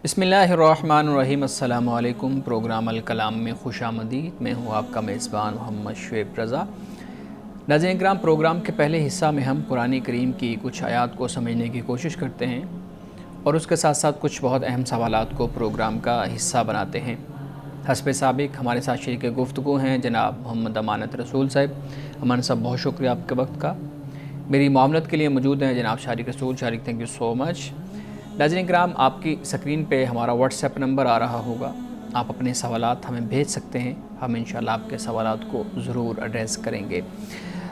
بسم اللہ الرحمن الرحیم۔ السلام علیکم۔ پروگرام الکلام میں خوش آمدید۔ میں ہوں آپ کا میزبان محمد شعیب رضا۔ ناظرین کرام، پروگرام کے پہلے حصہ میں ہم قرآن کریم کی کچھ آیات کو سمجھنے کی کوشش کرتے ہیں اور اس کے ساتھ ساتھ کچھ بہت اہم سوالات کو پروگرام کا حصہ بناتے ہیں۔ حسب سابق ہمارے ساتھ شریک گفتگو ہیں جناب محمد امانت رسول صاحب۔ امانت صاحب، بہت شکریہ آپ کے وقت کا۔ میری معاملت کے لیے موجود ہیں جناب شارق رسول۔ شارق، تھینک یو سو مچ۔ ناظرین کرام، آپ کی سکرین پہ ہمارا واٹس ایپ نمبر آ رہا ہوگا، آپ اپنے سوالات ہمیں بھیج سکتے ہیں، ہم انشاءاللہ آپ کے سوالات کو ضرور ایڈریس کریں گے۔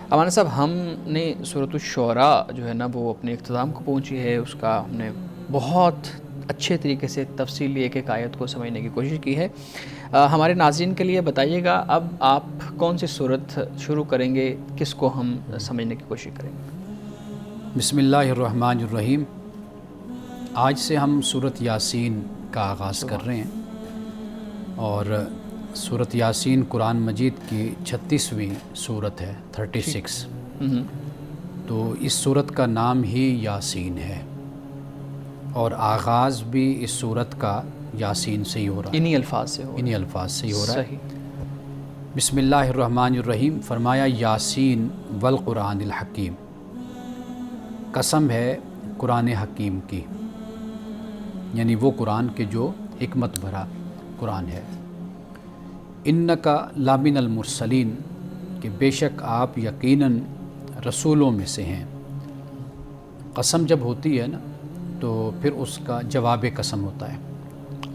امانت صاحب، ہم نے سورۃ الشعراء جو ہے نا وہ اپنے اختتام کو پہنچی ہے، اس کا ہم نے بہت اچھے طریقے سے تفصیلی ایک ایک آیت کو سمجھنے کی کوشش کی ہے۔ ہمارے ناظرین کے لیے بتائیے گا، اب آپ کون سی صورت شروع کریں گے، کس کو ہم سمجھنے کی کوشش کریں گے؟ بسم اللہ الرحمن الرحیم۔ آج سے ہم سورۃ یاسین کا آغاز کر رہے ہیں اور سورۃ یاسین قرآن مجید کی 36ویں سورت ہے، 36۔ تو اس سورت کا نام ہی یاسین ہے اور آغاز بھی اس سورت کا یاسین سے ہی ہو رہا ہے، انہی الفاظ سے ہو رہا ہے۔ صحیح۔ بسم اللہ الرحمن الرحیم۔ فرمایا یاسین والقرآن الحکیم، قسم ہے قرآن حکیم کی، یعنی وہ قرآن کے جو حکمت بھرا قرآن ہے۔ انکا لامن المرسلین، کہ بے شک آپ یقیناً رسولوں میں سے ہیں۔ قسم جب ہوتی ہے نا تو پھر اس کا جواب قسم ہوتا ہے،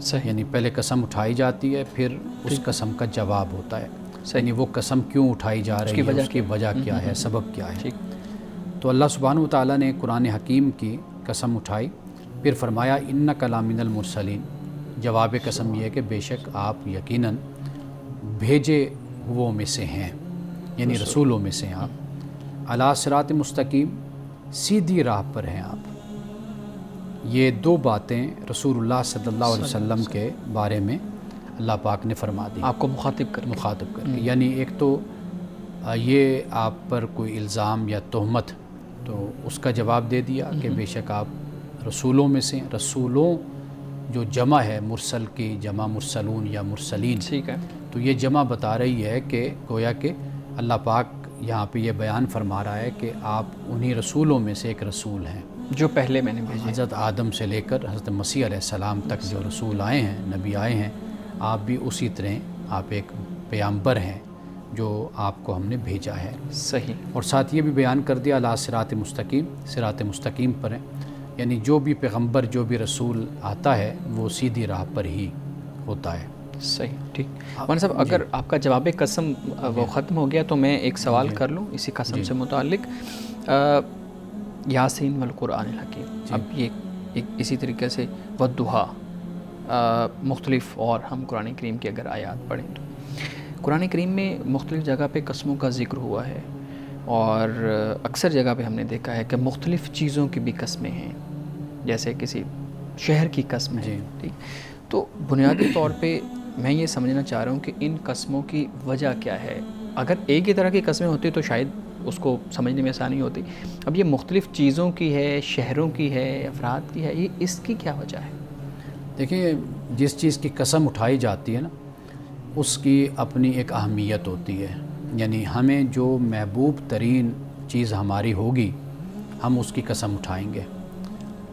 صحیح، یعنی پہلے قسم اٹھائی جاتی ہے، پھر اس قسم کا جواب ہوتا ہے، یعنی وہ قسم کیوں اٹھائی جا رہی ہے، اس کی وجہ کیا ہے، سبب کیا ہے۔ تو اللہ سبحانہ و تعالیٰ نے قرآن حکیم کی قسم اٹھائی، پھر فرمایا انکا لامن المرسلین، جواب قسم یہ ہے کہ بے شک آپ یقیناً بھیجے ہوئوں میں سے ہیں، یعنی رسولوں میں سے ہیں آپ۔ علی صراط مستقیم، سیدھی راہ پر ہیں آپ۔ یہ دو باتیں رسول اللہ صلی اللہ علیہ وسلم کے بارے میں اللہ پاک نے فرما دی، آپ کو مخاطب کر کے، یعنی ایک تو یہ آپ پر کوئی الزام یا تہمت، تو اس کا جواب دے دیا کہ بے شک آپ رسولوں میں سے ہیں۔ رسولوں جو جمع ہے، مرسل کی جمع مرسلون یا مرسلین، ٹھیک ہے، تو یہ جمع بتا رہی ہے کہ گویا کہ اللہ پاک یہاں پہ یہ بیان فرما رہا ہے کہ آپ انہی رسولوں میں سے ایک رسول ہیں جو پہلے میں نے بھیجے۔ حضرت آدم سے لے کر حضرت مسیح علیہ السلام تک جو رسول آئے ہیں، نبی آئے ہیں، آپ بھی اسی طرح آپ ایک پیغمبر ہیں جو آپ کو ہم نے بھیجا ہے۔ صحیح۔ اور ساتھ یہ بھی بیان کر دیا علی صراط مستقیم، صراط مستقیم پر ہیں، یعنی جو بھی پیغمبر، جو بھی رسول آتا ہے وہ سیدھی راہ پر ہی ہوتا ہے۔ صحیح، ٹھیک۔ مولانا صاحب، اگر آپ کا جواب قسم وہ ختم ہو گیا تو میں ایک سوال کر لوں اسی قسم سے متعلق۔ یاسین والقرآن الحکیم، اب یہ اسی طریقے سے والضحیٰ، مختلف اور ہم قرآن کریم کی اگر آیات پڑھیں تو قرآن کریم میں مختلف جگہ پہ قسموں کا ذکر ہوا ہے، اور اکثر جگہ پہ ہم نے دیکھا ہے کہ مختلف چیزوں کی بھی قسمیں ہیں، جیسے کسی شہر کی قسم ہے، ٹھیک۔ تو بنیادی طور پہ میں یہ سمجھنا چاہ رہا ہوں کہ ان قسموں کی وجہ کیا ہے۔ اگر ایک ہی طرح کی قسمیں ہوتی تو شاید اس کو سمجھنے میں آسانی ہوتی، اب یہ مختلف چیزوں کی ہے، شہروں کی ہے، افراد کی ہے، یہ اس کی کیا وجہ ہے؟ دیکھیں، جس چیز کی قسم اٹھائی جاتی ہے نا، اس کی اپنی ایک اہمیت ہوتی ہے، یعنی ہمیں جو محبوب ترین چیز ہماری ہوگی ہم اس کی قسم اٹھائیں گے،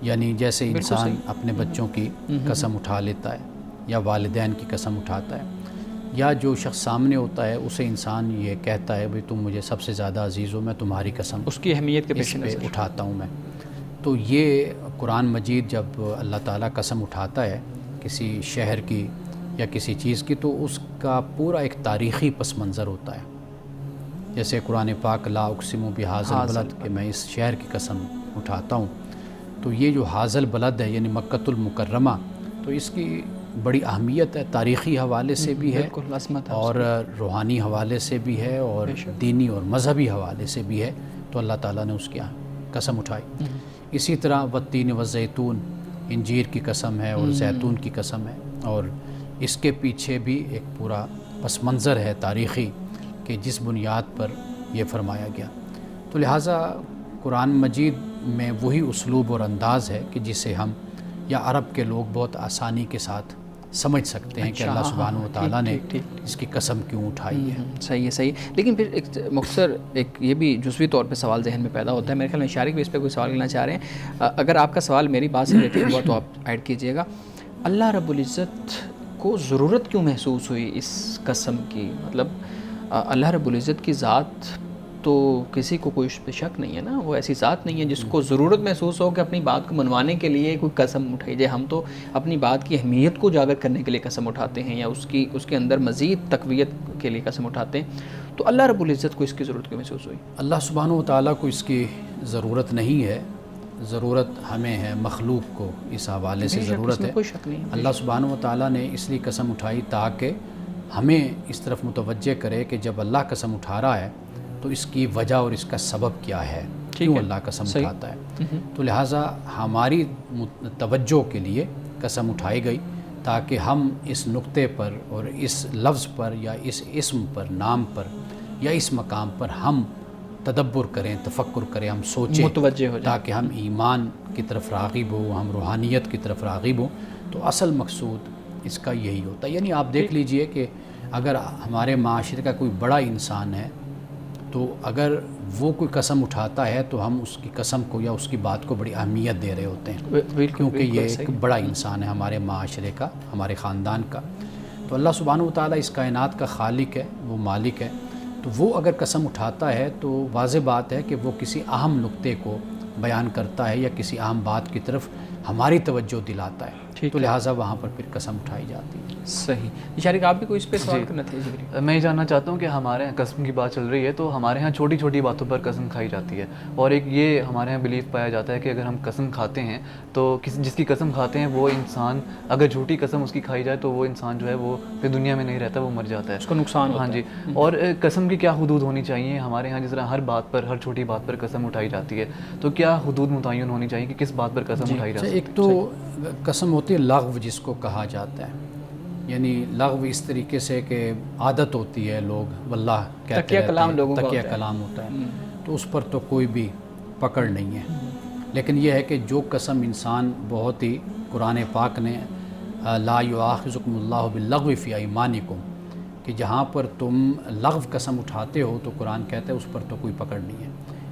یعنی جیسے انسان اپنے بچوں کی قسم اٹھا لیتا ہے یا والدین کی قسم اٹھاتا ہے، یا جو شخص سامنے ہوتا ہے اسے انسان یہ کہتا ہے بھئی تم مجھے سب سے زیادہ عزیز ہو، میں تمہاری قسم اس کی اہمیت کے پیش پہ نظر اٹھاتا ہوں میں۔ تو یہ قرآن مجید جب اللہ تعالیٰ قسم اٹھاتا ہے کسی شہر کی یا کسی چیز کی، تو اس کا پورا ایک تاریخی پس منظر ہوتا ہے۔ جیسے قرآن پاک لا اقسم بہذا البلد، کہ میں اس شہر کی قسم اٹھاتا ہوں، تو یہ جو حاضر البلد ہے یعنی مکۃ المکرمہ، تو اس کی بڑی اہمیت ہے، تاریخی حوالے سے بھی ہے اور روحانی حوالے سے بھی ہے اور دینی اور مذہبی حوالے سے بھی ہے، تو اللہ تعالیٰ نے اس کی قسم اٹھائی۔ اسی طرح والتین والزیتون، انجیر کی قسم ہے اور زیتون کی قسم ہے، اور اس کے پیچھے بھی ایک پورا پس منظر ہے تاریخی کہ جس بنیاد پر یہ فرمایا گیا۔ تو لہٰذا قرآن مجید میں وہی اسلوب اور انداز ہے کہ جسے ہم یا عرب کے لوگ بہت آسانی کے ساتھ سمجھ سکتے ہیں کہ اللہ سبحانہ و تعالیٰ نے اس کی قسم کیوں اٹھائی ہے۔ صحیح ہے، صحیح۔ لیکن پھر ایک مختصر ایک یہ بھی جزوی طور پہ سوال ذہن میں پیدا ہوتا ہے، میرے خیال میں شارک بھی اس پہ کوئی سوال کرنا چاہ رہے ہیں، اگر آپ کا سوال میری بات سے ریلیٹڈ ہوا تو آپ ایڈ کیجیے گا۔ اللہ رب العزت کو ضرورت کیوں محسوس ہوئی اس قسم کی؟ مطلب اللہ رب العزت کی ذات تو کسی کو کوئی اس پہ شک نہیں ہے نا، وہ ایسی ذات نہیں ہے جس کو ضرورت محسوس ہو کہ اپنی بات کو منوانے کے لیے کوئی قسم اٹھائی جائے۔ ہم تو اپنی بات کی اہمیت کو اجاگر کرنے کے لیے قسم اٹھاتے ہیں، یا اس کے اندر مزید تقویت کے لیے قسم اٹھاتے ہیں۔ تو اللہ رب العزت کو اس کی ضرورت کیوں محسوس ہوئی؟ اللہ سبحانہ و تعالیٰ کو اس کی ضرورت نہیں ہے، ضرورت ہمیں ہے، مخلوق کو اس حوالے سے ضرورت ہے۔ کوئی شک نہیں۔ اللہ سبحانہ و تعالیٰ نے اس لیے قسم اٹھائی تاکہ ہمیں اس طرف متوجہ کرے کہ جب اللہ قسم اٹھا رہا ہے تو اس کی وجہ اور اس کا سبب کیا ہے، کیوں اللہ قسم اٹھاتا ہے۔ تو لہٰذا ہماری توجہ کے لیے قسم اٹھائی گئی تاکہ ہم اس نقطے پر اور اس لفظ پر یا اس اسم پر، نام پر یا اس مقام پر ہم تدبر کریں، تفکر کریں، ہم سوچیں، متوجہ ہو جائیں، تاکہ ہم ایمان کی طرف راغب ہوں، ہم روحانیت کی طرف راغب ہوں۔ تو اصل مقصود اس کا یہی ہوتا ہے۔ یعنی آپ دیکھ لیجئے کہ اگر ہمارے معاشرے کا کوئی بڑا انسان ہے تو اگر وہ کوئی قسم اٹھاتا ہے تو ہم اس کی قسم کو یا اس کی بات کو بڑی اہمیت دے رہے ہوتے ہیں، کیونکہ یہ ایک بڑا انسان ہے ہمارے معاشرے کا، ہمارے خاندان کا۔ تو اللہ سبحانہ و تعالیٰ اس کائنات کا خالق ہے، وہ مالک ہے، تو وہ اگر قسم اٹھاتا ہے تو واضح بات ہے کہ وہ کسی اہم نقطے کو بیان کرتا ہے یا کسی اہم بات کی طرف ہماری توجہ دلاتا ہے، تو لہٰذا وہاں پر پھر قسم اٹھائی جاتی ہے۔ صحیح۔ شارک آپ بھی کوئی اس پہ سوال کرنا تھے؟ میں یہ جاننا چاہتا ہوں کہ ہمارے یہاں قسم کی بات چل رہی ہے تو ہمارے ہاں چھوٹی چھوٹی باتوں پر قسم کھائی جاتی ہے، اور ایک یہ ہمارے ہاں بلیف پایا جاتا ہے کہ اگر ہم قسم کھاتے ہیں تو جس کی قسم کھاتے ہیں وہ انسان، اگر جھوٹی قسم اس کی کھائی جائے تو وہ انسان جو ہے وہ پھر دنیا میں نہیں رہتا، وہ مر جاتا ہے، اس کو نقصان ہوتا ہے۔ ہاں جی۔ اور قسم کی کیا حدود ہونی چاہیے؟ ہمارے ہاں جس طرح ہر بات پر، ہر چھوٹی بات پر قسم اٹھائی جاتی ہے، تو کیا حدود متعین ہونی چاہیے کہ کس بات پر قسم اٹھائی جاتی ہے؟ ایک تو قسم ہوتی ہے لغو، جس کو کہا جاتا ہے، یعنی لغو اس طریقے سے کہ عادت ہوتی ہے، لوگ واللہ کہتے ہیں، تکیہ کلام ہوتا ہے، تو اس پر تو کوئی بھی پکڑ نہیں ہے۔ لیکن یہ ہے کہ جو قسم انسان بہت ہی، قرآن پاک نے لا یؤاخذکم اللہ باللغو فی ایمانکم، کہ جہاں پر تم لغو قسم اٹھاتے ہو تو قرآن کہتا ہے اس پر تو کوئی پکڑ نہیں ہے۔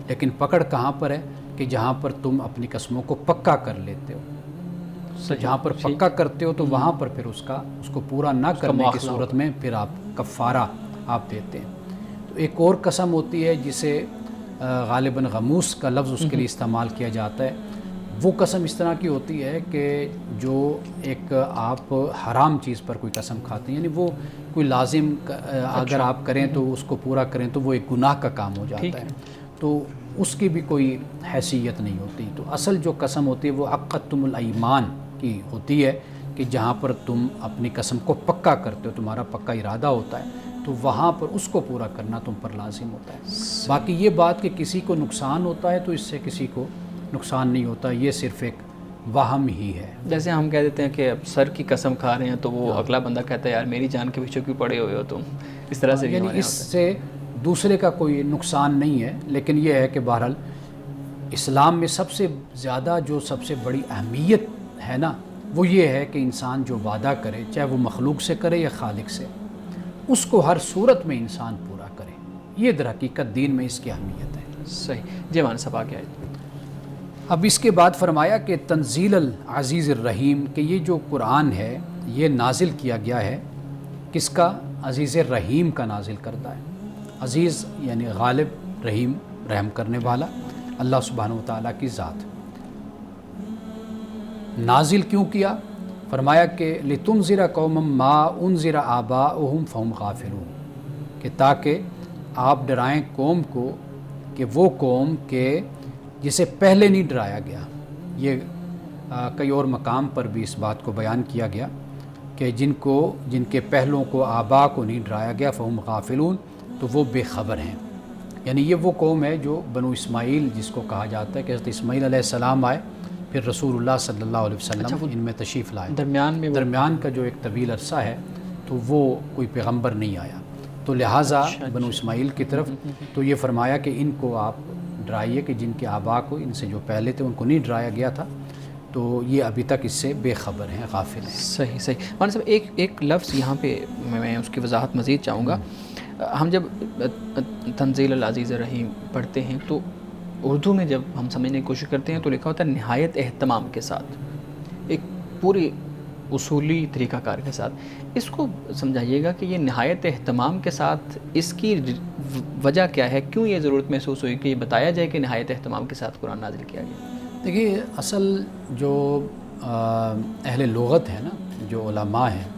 لیکن پکڑ کہاں پر ہے؟ کہ جہاں پر تم اپنی قسموں کو پکا کر لیتے ہو، جہاں پر پکا کرتے ہو تو وہاں پر پھر اس کو پورا نہ کرنے کی صورت میں پھر آپ کفارہ آپ دیتے ہیں۔ تو ایک اور قسم ہوتی ہے جسے غالباً غموس کا لفظ اس کے لیے استعمال کیا جاتا ہے۔ وہ قسم اس طرح کی ہوتی ہے کہ جو ایک آپ حرام چیز پر کوئی قسم کھاتے ہیں، یعنی وہ کوئی لازم اگر آپ کریں تو اس کو پورا کریں تو وہ ایک گناہ کا کام ہو جاتا ہے، تو اس کی بھی کوئی حیثیت نہیں ہوتی۔ تو اصل جو قسم ہوتی ہے وہ عقدتم الایمان کی ہوتی ہے، کہ جہاں پر تم اپنی قسم کو پکا کرتے ہو، تمہارا پکا ارادہ ہوتا ہے، تو وہاں پر اس کو پورا کرنا تم پر لازم ہوتا ہے۔ باقی یہ بات کہ کسی کو نقصان ہوتا ہے تو اس سے کسی کو نقصان نہیں ہوتا، یہ صرف ایک وہم ہی ہے۔ جیسے ہم کہہ دیتے ہیں کہ اب سر کی قسم کھا رہے ہیں تو وہ اگلا بندہ کہتا ہے یار میری جان کے پیچھے کیوں پڑے ہوئے ہو تم، اس طرح سے یعنی اس سے دوسرے کا کوئی نقصان نہیں ہے۔ لیکن یہ ہے کہ بہرحال اسلام میں سب سے زیادہ جو سب سے بڑی اہمیت ہے نا، وہ یہ ہے کہ انسان جو وعدہ کرے، چاہے وہ مخلوق سے کرے یا خالق سے، اس کو ہر صورت میں انسان پورا کرے۔ یہ در حقیقت دین میں اس کی اہمیت ہے۔ صحیح جی، مان صاحب آگے آئے۔ اب اس کے بعد فرمایا کہ تنزیل العزیز الرحیم، کہ یہ جو قرآن ہے یہ نازل کیا گیا ہے کس کا؟ عزیز الرحیم کا نازل کرتا ہے۔ عزیز یعنی غالب، رحیم رحم کرنے والا، اللہ سبحانہ و تعالیٰ کی ذات۔ نازل کیوں کیا؟ فرمایا کہ لِتُنذِرَ قَوْمًا مَا أُنذِرَ آبَاؤُهُمْ فَهُمْ غَافِلُونَ، کہ تاکہ آپ ڈرائیں قوم کو، کہ وہ قوم کہ جسے پہلے نہیں ڈرایا گیا۔ یہ کئی اور مقام پر بھی اس بات کو بیان کیا گیا کہ جن کے پہلوں کو، آبا کو نہیں ڈرایا گیا، فَهُمْ غَافِلُونَ، تو وہ بے خبر ہیں۔ یعنی یہ وہ قوم ہے جو بنو اسماعیل جس کو کہا جاتا ہے، کہ حضرت اسماعیل علیہ السلام آئے، پھر رسول اللہ صلی اللہ علیہ وسلم ان میں تشریف لائے، درمیان کا جو ایک طویل عرصہ ہے تو وہ کوئی پیغمبر نہیں آیا، تو لہٰذا بنو اسماعیل کی طرف تو یہ فرمایا کہ ان کو آپ ڈرائیے، کہ جن کے آبا کو، ان سے جو پہلے تھے ان کو نہیں ڈرایا گیا تھا، تو یہ ابھی تک اس سے بے خبر ہیں، غافل ہیں۔ صحیح صحیح مولانا صاحب، ایک لفظ یہاں پہ میں اس کی وضاحت مزید چاہوں گا۔ ہم جب تنزیل العزیز الرحیم پڑھتے ہیں تو اردو میں جب ہم سمجھنے کی کوشش کرتے ہیں تو لکھا ہوتا ہے نہایت اہتمام کے ساتھ، ایک پوری اصولی طریقہ کار کے ساتھ۔ اس کو سمجھائیے گا کہ یہ نہایت اہتمام کے ساتھ، اس کی وجہ کیا ہے، کیوں یہ ضرورت محسوس ہوئی کہ یہ بتایا جائے کہ نہایت اہتمام کے ساتھ قرآن نازل کیا گیا؟ دیکھیے، اصل جو اہل لغت ہے نا، جو علماء ہیں،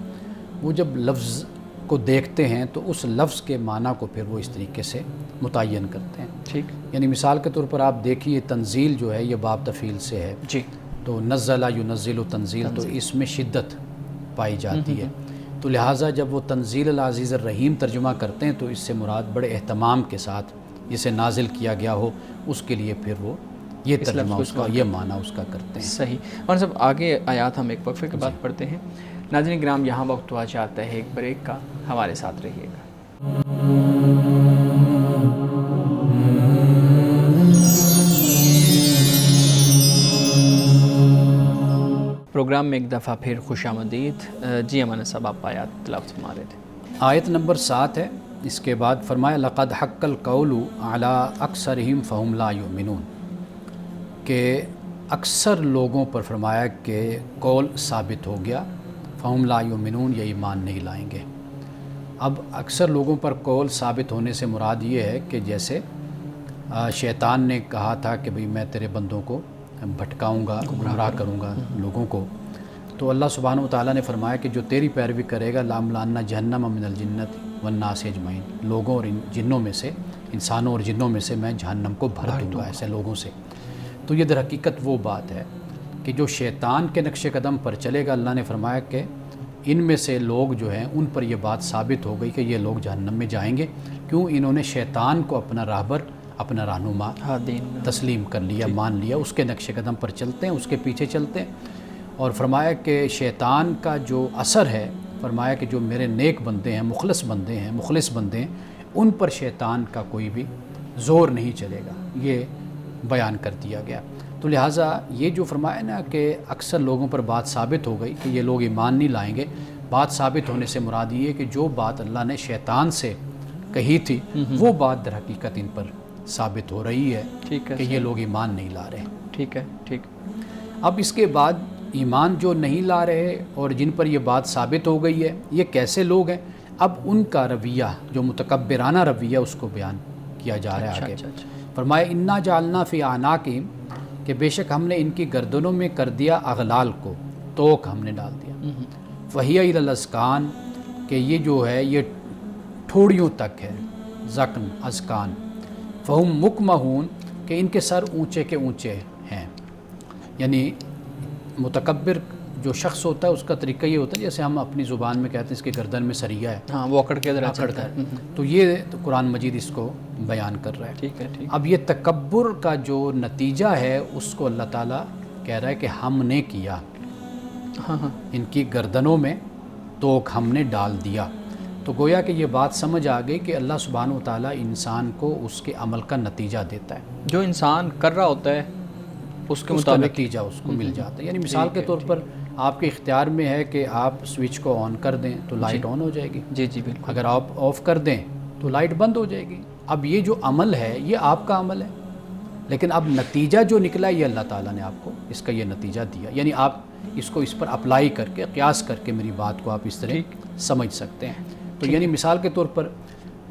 وہ جب لفظ کو دیکھتے ہیں تو اس لفظ کے معنی کو پھر وہ اس طریقے سے متعین کرتے ہیں۔ ٹھیک، یعنی مثال کے طور پر آپ دیکھیے، تنزیل جو ہے یہ باب تفعیل سے ہے، جی، تو نزل ینزل و تنزیل، تو اس میں شدت پائی جاتی ہے، تو لہٰذا جب وہ تنزیل العزیز الرحیم ترجمہ کرتے ہیں تو اس سے مراد بڑے اہتمام کے ساتھ جسے نازل کیا گیا ہو، اس کے لیے پھر وہ یہ ترجمہ اس کا، یہ معنی اس کا کرتے ہیں۔ صحیح۔ مولانا صاحب آگے آیات ہم ایک وقفے کے بعد پڑھتے ہیں۔ ناظرین کرام، یہاں وقت ہوا چاہتا ہے ایک بریک کا، ہمارے ساتھ رہیے گا۔ پروگرام میں ایک دفعہ پھر خوش آمدید۔ جی امانت صاحب، آپ آیات تلاوت فرما رہے تھے۔ آیت نمبر 7 ہے، اس کے بعد فرمایا لقد حق القول علی اکثرہم فہم لا یؤمنون، کہ اکثر لوگوں پر فرمایا کہ قول ثابت ہو گیا، فہم لا یؤمنون، یہ ایمان نہیں لائیں گے۔ اب اکثر لوگوں پر قول ثابت ہونے سے مراد یہ ہے کہ جیسے شیطان نے کہا تھا کہ بھئی میں تیرے بندوں کو بھٹکاؤں گا، گمراہ کروں گا لوگوں کو، تو اللہ سبحانہ و تعالیٰ نے فرمایا کہ جو تیری پیروی کرے گا لاملانہ جہنم من الجنت والناس اجمعین، لوگوں اور جنوں میں سے، انسانوں اور جنوں میں سے میں جہنم کو بھر دوں گا ایسے لوگوں سے۔ تو یہ در حقیقت وہ بات ہے کہ جو شیطان کے نقش قدم پر چلے گا، اللہ نے فرمایا کہ ان میں سے لوگ جو ہیں ان پر یہ بات ثابت ہو گئی کہ یہ لوگ جہنم میں جائیں گے، کیوں؟ انہوں نے شیطان کو اپنا راہبر، اپنا رہنما تسلیم کر لیا، مان لیا، اس کے نقش قدم پر چلتے ہیں، اس کے پیچھے چلتے ہیں۔ اور فرمایا کہ شیطان کا جو اثر ہے، فرمایا کہ جو میرے نیک بندے ہیں، مخلص بندے ہیں، ان پر شیطان کا کوئی بھی زور نہیں چلے گا، یہ بیان کر دیا گیا۔ تو لہٰذا یہ جو فرمایا نا کہ اکثر لوگوں پر بات ثابت ہو گئی کہ یہ لوگ ایمان نہیں لائیں گے، بات ثابت ہونے سے مراد یہ ہے کہ جو بات اللہ نے شیطان سے کہی تھی وہ بات در حقیقت ان پر ثابت ہو رہی ہے کہ یہ لوگ ایمان نہیں لا رہے۔ ٹھیک ہے، ٹھیک۔ اب اس کے بعد ایمان جو نہیں لا رہے اور جن پر یہ بات ثابت ہو گئی ہے، یہ کیسے لوگ ہیں؟ اب ان کا رویہ، جو متکبرانہ رویہ، اس کو بیان کیا جا رہا ہے آگے۔ فرمایا انا جعلنا فی اعناقہم، کہ بے شک ہم نے ان کی گردنوں میں کر دیا اغلال کو، توق ہم نے ڈال دیا، فہی الی الاذقان، کہ یہ جو ہے یہ ٹھوڑیوں تک ہے، ذقن، اذقان، فہم مکمہون، کہ ان کے سر اونچے کے اونچے ہیں۔ یعنی متکبر جو شخص ہوتا ہے اس کا طریقہ یہ ہوتا ہے جیسے ہم اپنی زبان میں کہتے ہیں اس کے گردن میں سریا ہے، ہاں، وہ اکڑ کے ذرا چڑھتا ہے، تو یہ قرآن مجید اس کو بیان کر رہا ہے۔ ٹھیک ہے، ٹھیک۔ اب یہ تکبر کا جو نتیجہ ہے اس کو اللہ تعالیٰ کہہ رہا ہے کہ ہم نے کیا، ان کی گردنوں میں توق ہم نے ڈال دیا۔ تو گویا کہ یہ بات سمجھ آ گئی کہ اللہ سبحانہ و تعالیٰ انسان کو اس کے عمل کا نتیجہ دیتا ہے، جو انسان کر رہا ہوتا ہے اس کے اس کا مطابق نتیجہ اس کو مل جاتا ہے۔ یعنی مثال کے طور پر آپ کے اختیار میں ہے کہ آپ سوئچ کو آن کر دیں تو لائٹ آن ہو جائے گی، جی جی بالکل، اگر آپ آف کر دیں تو لائٹ بند ہو جائے گی۔ اب یہ جو عمل ہے یہ آپ کا عمل ہے، لیکن اب نتیجہ جو نکلا یہ اللہ تعالیٰ نے آپ کو اس کا یہ نتیجہ دیا، یعنی آپ اس کو اس پر اپلائی کر کے، قیاس کر کے میری بات کو آپ اس طرح سمجھ سکتے ہیں۔ تو یعنی مثال کے طور پر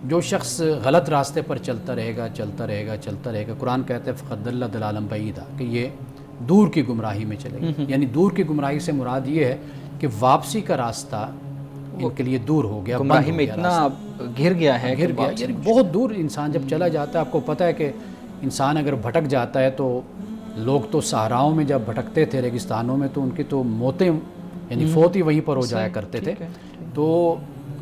جو شخص غلط راستے پر چلتا رہے گا، قرآن کہتا ہے فقد ضل ضلالا بعیدا، کہ یہ دور کی گمراہی میں چلے گا۔ یعنی دور کی گمراہی سے مراد یہ ہے کہ واپسی کا راستہ ان کے لیے دور ہو گیا، گمراہی میں اتنا گر گیا ہے، یعنی بہت دور انسان جب چلا جاتا ہے۔ آپ کو پتہ ہے کہ انسان اگر بھٹک جاتا ہے تو لوگ تو صحراؤں میں جب بھٹکتے تھے، ریگستانوں میں، تو ان کی تو موتیں، یعنی فوت ہی وہیں پر ہو جایا کرتے تھے۔ تو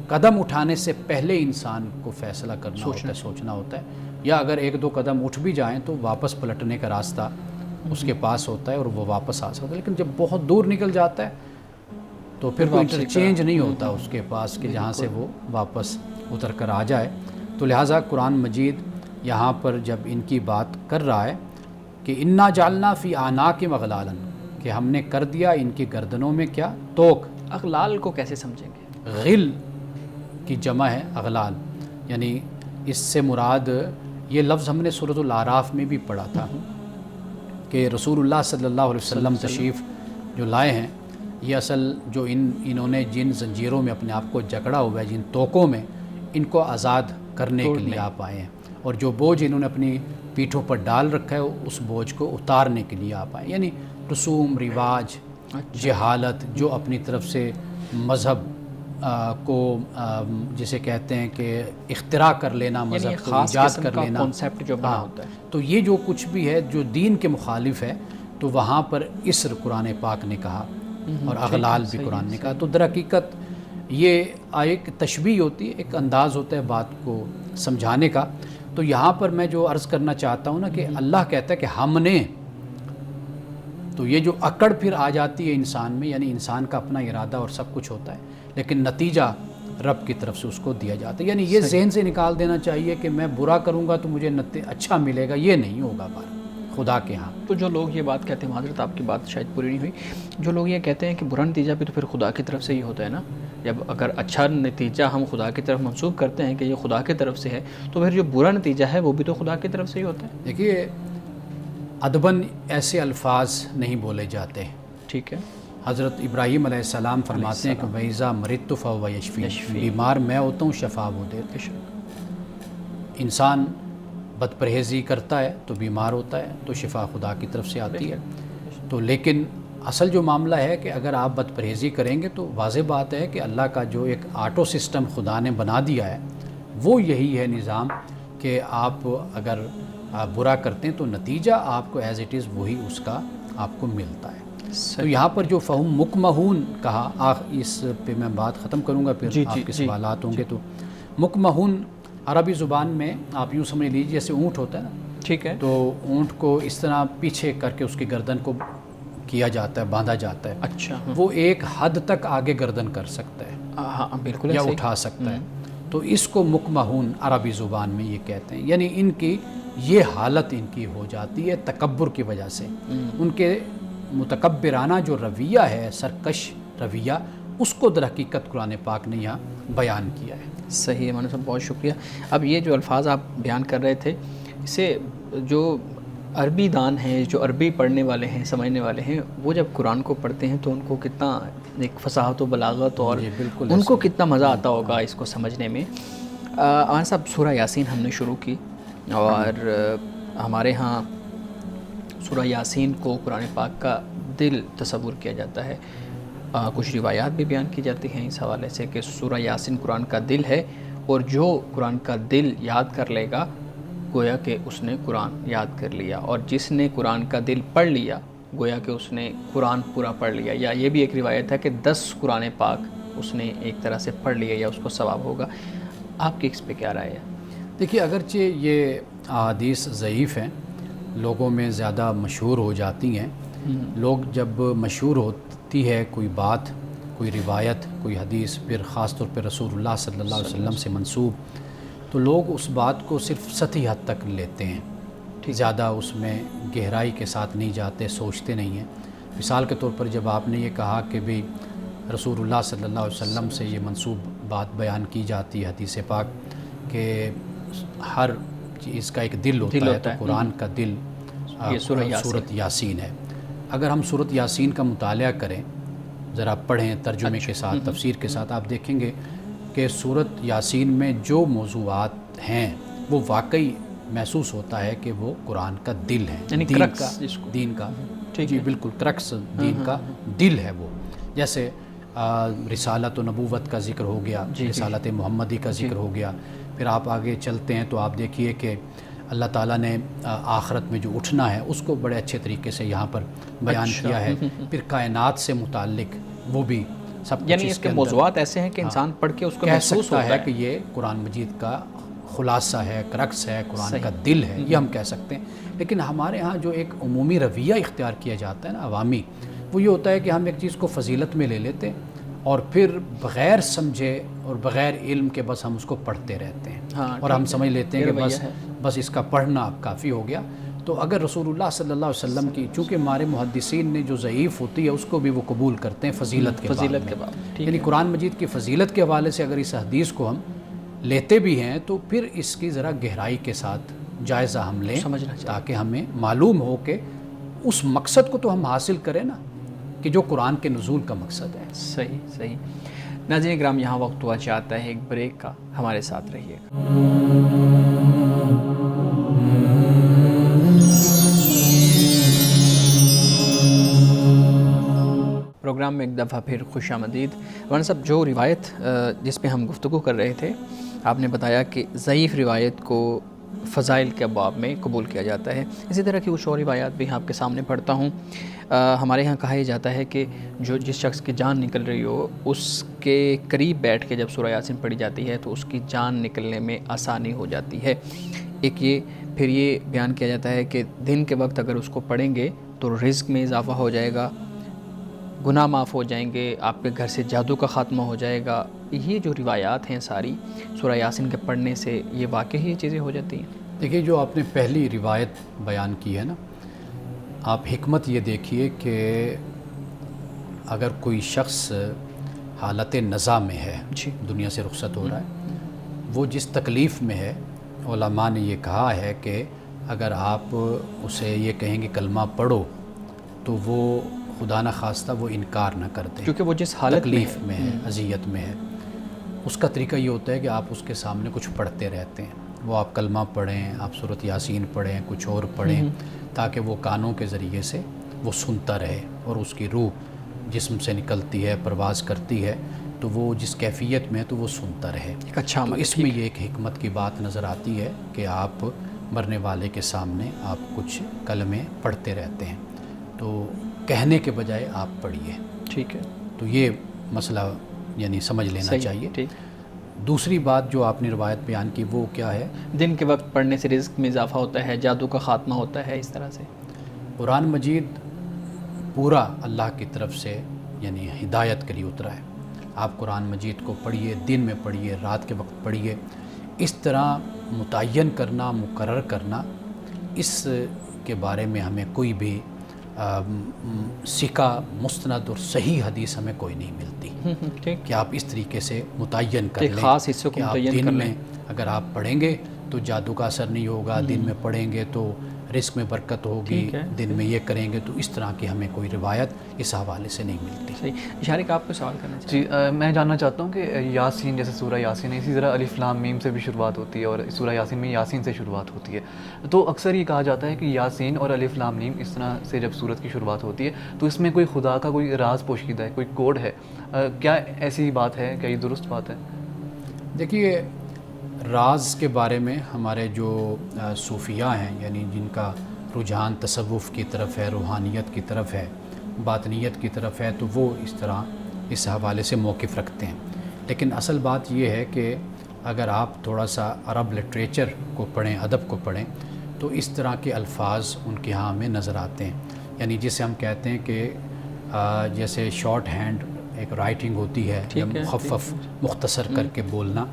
قدم اٹھانے سے پہلے انسان کو فیصلہ کرنا ہوتا ہے، سوچنا ہوتا ہے، یا اگر ایک دو قدم اٹھ بھی جائیں تو واپس پلٹنے کا راستہ اس کے پاس ہوتا ہے اور وہ واپس آ سکتا ہے۔ لیکن جب بہت دور نکل جاتا ہے تو پھر کوئی انٹرچینج نہیں ہوتا اس کے پاس کہ جہاں سے وہ واپس اتر کر آ جائے۔ تو لہٰذا قرآن مجید یہاں پر جب ان کی بات کر رہا ہے کہ انا جعلنا فی اعناقہم اغلالا، کہ ہم نے کر دیا ان کی گردنوں میں کیا توق. اغلال کو کیسے سمجھیں گے؟ غل کی جمع ہے اغلال، یعنی اس سے مراد یہ لفظ ہم نے سورۃ الاعراف میں بھی پڑھا تھا کہ رسول اللہ صلی اللہ علیہ وسلم تشریف جو لائے ہیں، یہ اصل جو انہوں نے جن زنجیروں میں اپنے آپ کو جکڑا ہوا ہے، جن توقوں میں، ان کو آزاد کرنے کے لیے آپ آئے ہیں، اور جو بوجھ انہوں نے اپنی پیٹھوں پر ڈال رکھا ہے اس بوجھ کو اتارنے کے لیے آپ آئے. یعنی رسوم رواج، جہالت جو اپنی طرف سے مذہب کو جسے کہتے ہیں کہ اختراع کر لینا، مذہب کو ایجاد کر لینا، کانسیپٹ جو بنا ہوتا ہے، تو یہ جو کچھ بھی ہے جو دین کے مخالف ہے تو وہاں پر اسر قرآن پاک نے کہا اور اغلال بھی قرآن نے کہا. تو در حقیقت یہ ایک تشبیہ ہوتی ہے، ایک انداز ہوتا ہے بات کو سمجھانے کا. تو یہاں پر میں جو عرض کرنا چاہتا ہوں نا کہ اللہ کہتا ہے کہ ہم نے، تو یہ جو اکڑ پھر آ جاتی ہے انسان میں، یعنی انسان کا اپنا ارادہ اور سب کچھ ہوتا ہے لیکن نتیجہ رب کی طرف سے اس کو دیا جاتا ہے. یعنی یہ ذہن سے نکال دینا چاہیے کہ میں برا کروں گا تو مجھے اچھا ملے گا، یہ نہیں ہوگا بار خدا کے ہاں. تو جو لوگ یہ بات کہتے ہیں، حضرت آپ کی بات شاید پوری نہیں ہوئی، جو لوگ یہ کہتے ہیں کہ برا نتیجہ بھی تو پھر خدا کی طرف سے ہی ہوتا ہے نا، جب اگر اچھا نتیجہ ہم خدا کی طرف منسوب کرتے ہیں کہ یہ خدا کی طرف سے ہے تو پھر جو برا نتیجہ ہے وہ بھی تو خدا کی طرف سے ہی ہوتا ہے. دیکھیے ادباً ایسے الفاظ نہیں بولے جاتے. ٹھیک ہے. حضرت ابراہیم علیہ السلام فرماتے ہیں کہ وَإِذَا مَرِضْتُ فَهُوَ يَشْفِينِ، بیمار میں ہوتا ہوں شفا وہ دیتے ہیں. انسان بد پرہیزی کرتا ہے تو بیمار ہوتا ہے تو شفا خدا کی طرف سے آتی ہے. تو لیکن اصل جو معاملہ ہے کہ اگر آپ بد پرہیزی کریں گے تو واضح بات ہے کہ اللہ کا جو ایک آٹو سسٹم خدا نے بنا دیا ہے وہ یہی ہے نظام کہ آپ اگر برا کرتے ہیں تو نتیجہ آپ کو ایز اٹ از وہی اس کا آپ کو ملتا ہے. تو یہاں پر جو فہم مکمہون کہا، اس پہ میں بات ختم کروں گا پھر آپ کے سوالات ہوں گے. تو مکمہون عربی زبان میں آپ یوں سمجھ لیجیے جیسے اونٹ ہوتا ہے نا، ٹھیک ہے، تو اونٹ کو اس طرح پیچھے کر کے اس کی گردن کو کیا جاتا ہے، باندھا جاتا ہے. اچھا، وہ ایک حد تک آگے گردن کر سکتا ہے، ہاں بالکل، یا اٹھا سکتا ہے. تو اس کو مکمہون عربی زبان میں یہ کہتے ہیں. یعنی ان کی یہ حالت ان کی ہو جاتی ہے تکبر کی وجہ سے. ان کے متکبرانہ جو رویہ ہے، سرکش رویہ، اس کو در حقیقت قرآن پاک نے یہاں بیان کیا ہے. صحیح ہے مولانا صاحب، بہت شکریہ. اب یہ جو الفاظ آپ بیان کر رہے تھے، اسے جو عربی دان ہیں، جو عربی پڑھنے والے ہیں، سمجھنے والے ہیں، وہ جب قرآن کو پڑھتے ہیں تو ان کو کتنا ایک فصاحت و بلاغت اور ان کو کتنا مزہ آتا ہوگا اس کو سمجھنے میں. مولانا صاحب سورہ یاسین ہم نے شروع کی، اور ہمارے ہاں سورہ یاسین کو قرآن پاک کا دل تصور کیا جاتا ہے. کچھ روایات بھی بیان کی جاتی ہیں اس حوالے سے کہ سورہ یاسین قرآن کا دل ہے، اور جو قرآن کا دل یاد کر لے گا گویا کہ اس نے قرآن یاد کر لیا، اور جس نے قرآن کا دل پڑھ لیا گویا کہ اس نے قرآن پورا پڑھ لیا. یا یہ بھی ایک روایت ہے کہ 10 قرآن پاک اس نے ایک طرح سے پڑھ لیا یا اس کو ثواب ہوگا. آپ کی اس پہ کیا رائے ہے؟ دیکھیے اگرچہ یہ احادیث ضعیف ہیں، لوگوں میں زیادہ مشہور ہو جاتی ہیں. لوگ جب مشہور ہوتی ہے کوئی بات، کوئی روایت، کوئی حدیث، پھر خاص طور پہ رسول اللہ صلی اللہ علیہ وسلم سے منسوب، تو لوگ اس بات کو صرف سطحی حد تک لیتے ہیں، زیادہ اس میں گہرائی کے ساتھ نہیں جاتے، سوچتے نہیں ہیں. مثال کے طور پر جب آپ نے یہ کہا کہ بھی رسول اللہ صلی اللہ علیہ وسلم سے یہ منسوب بات بیان کی جاتی ہے حدیث پاک کہ ہر چیز کا ایک دل ہوتا ہے، تو قرآن کا دل سورۃ یاسین ہے. اگر ہم سورۃ یاسین کا مطالعہ کریں، ذرا پڑھیں ترجمے کے ساتھ، تفسیر کے ساتھ، آپ دیکھیں گے کہ سورۃ یاسین میں جو موضوعات ہیں وہ واقعی محسوس ہوتا ہے کہ وہ قرآن کا دل ہے، دین کا جی بالکل کرکس، دین کا دل ہے وہ. جیسے رسالت و نبوت کا ذکر ہو گیا، رسالت محمدی کا ذکر ہو گیا. پھر آپ آگے چلتے ہیں تو آپ دیکھیے کہ اللہ تعالیٰ نے آخرت میں جو اٹھنا ہے اس کو بڑے اچھے طریقے سے یہاں پر بیان کیا ہے. پھر کائنات سے متعلق وہ بھی سب کچھ، یعنی اس کے موضوعات ایسے ہیں کہ انسان پڑھ کے اس کو محسوس ہوتا ہے کہ یہ قرآن مجید کا خلاصہ ہے، کرکس ہے، قرآن کا دل ہے، یہ ہم کہہ سکتے ہیں. لیکن ہمارے ہاں جو ایک عمومی رویہ اختیار کیا جاتا ہے نا عوامی، وہ یہ ہوتا ہے کہ ہم ایک چیز کو فضیلت میں لے لیتے ہیں اور پھر بغیر سمجھے اور بغیر علم کے بس ہم اس کو پڑھتے رہتے ہیں، اور ہم سمجھ لیتے ہیں کہ بس اس کا پڑھنا اب کافی ہو گیا. تو اگر رسول اللہ صلی اللہ علیہ وسلم کی، چونکہ ہمارے محدثین نے جو ضعیف ہوتی ہے اس کو بھی وہ قبول کرتے ہیں فضیلت کے باب، یعنی قرآن مجید کی فضیلت کے حوالے سے اگر اس حدیث کو ہم لیتے بھی ہیں تو پھر اس کی ذرا گہرائی کے ساتھ جائزہ ہم لیں، تاکہ ہمیں معلوم ہو کہ اس مقصد کو تو ہم حاصل کریں نا، کہ جو قرآن کے نزول کا مقصد ہے۔ صحیح۔ ناظرین کرام، یہاں وقت ہوا چاہتا ہے ایک بریک کا، ہمارے ساتھ رہیے گا۔ پروگرام میں ایک دفعہ پھر خوش آمدید۔ مولانا صاحب، جو روایت جس پہ ہم گفتگو کر رہے تھے، آپ نے بتایا کہ ضعیف روایت کو فضائل کے ابواب میں قبول کیا جاتا ہے، اسی طرح کی کچھ اور روایات بھی آپ کے سامنے پڑھتا ہوں۔ ہمارے ہاں کہا جاتا ہے کہ جس شخص کی جان نکل رہی ہو، اس کے قریب بیٹھ کے جب سورہ یاسین پڑھی جاتی ہے تو اس کی جان نکلنے میں آسانی ہو جاتی ہے۔ ایک یہ پھر یہ بیان کیا جاتا ہے کہ دن کے وقت اگر اس کو پڑھیں گے تو رزق میں اضافہ ہو جائے گا، گناہ معاف ہو جائیں گے، آپ کے گھر سے جادو کا خاتمہ ہو جائے گا۔ یہ جو روایات ہیں ساری سورہ یاسین کے پڑھنے سے، یہ واقعی یہ چیزیں ہو جاتی ہیں؟ دیکھیے، جو آپ نے پہلی روایت بیان کی ہے نا، آپ حکمت یہ دیکھیے کہ اگر کوئی شخص حالت نزا میں ہے، دنیا سے رخصت ہو رہا ہے، وہ جس تکلیف میں ہے، علماء نے یہ کہا ہے کہ اگر آپ اسے یہ کہیں گے کلمہ پڑھو تو وہ خدا نہ خواستہ وہ انکار نہ کر دیں، کیونکہ وہ جس حالت تکلیف میں ہے، اذیت میں ہے۔ اس کا طریقہ یہ ہوتا ہے کہ آپ اس کے سامنے کچھ پڑھتے رہتے ہیں، وہ آپ کلمہ پڑھیں، آپ سورۃ یاسین پڑھیں، کچھ اور پڑھیں، تاکہ وہ کانوں کے ذریعے سے وہ سنتا رہے، اور اس کی روح جسم سے نکلتی ہے، پرواز کرتی ہے، تو وہ جس کیفیت میں ہے تو وہ سنتا رہے۔ اچھا، تو اس میں یہ ایک حکمت کی بات نظر آتی ہے کہ آپ مرنے والے کے سامنے آپ کچھ کلمے پڑھتے رہتے ہیں، تو کہنے کے بجائے آپ پڑھیے۔ ٹھیک ہے، تو یہ مسئلہ یعنی سمجھ لینا چاہیے۔ دوسری بات جو آپ نے روایت بیان کی وہ کیا ہے؟ دن کے وقت پڑھنے سے رزق میں اضافہ ہوتا ہے، جادو کا خاتمہ ہوتا ہے، اس طرح سے قرآن مجید پورا اللہ کی طرف سے یعنی ہدایت کے لیے اترا ہے۔ آپ قرآن مجید کو پڑھیے، دن میں پڑھیے، رات کے وقت پڑھیے۔ اس طرح متعین کرنا، مقرر کرنا، اس کے بارے میں ہمیں کوئی بھی سکہ، مستند اور صحیح حدیث ہمیں کوئی نہیں ملتی کہ آپ اس طریقے سے متعین کر لیں خاص حصوں کو کہ آپ متعین کر دن لیں۔ میں اگر آپ پڑھیں گے تو جادو کا اثر نہیں ہوگا، دن میں پڑھیں گے تو رزق میں برکت ہوگی، دن میں یہ کریں گے تو اس طرح کی ہمیں کوئی روایت اس حوالے سے نہیں ملتی۔ صحیح۔ اشارے آپ کو سوال کرنا چاہیے؟ جی، میں جاننا چاہتا ہوں کہ یاسین جیسے سورہ یاسین ہے، اسی طرح الف لام میم سے بھی شروعات ہوتی ہے، اور سورہ یاسین میں یاسین سے شروعات ہوتی ہے، تو اکثر یہ کہا جاتا ہے کہ یاسین اور الف لام میم اس طرح سے جب سورت کی شروعات ہوتی ہے تو اس میں کوئی خدا کا کوئی راز پوشیدہ ہے، کوئی کوڈ ہے، کیا ایسی بات ہے؟ کیا یہ درست بات ہے؟ دیکھیے، راز کے بارے میں ہمارے جو صوفیاء ہیں، یعنی جن کا رجحان تصوف کی طرف ہے، روحانیت کی طرف ہے، باطنیت کی طرف ہے، تو وہ اس طرح اس حوالے سے موقف رکھتے ہیں۔ لیکن اصل بات یہ ہے کہ اگر آپ تھوڑا سا عرب لٹریچر کو پڑھیں، ادب کو پڑھیں، تو اس طرح کے الفاظ ان کے ہاں ہمیں نظر آتے ہیں، یعنی جسے ہم کہتے ہیں کہ جیسے شارٹ ہینڈ ایک رائٹنگ ہوتی ہے، یا مخفف مختصر کر کے بولنا،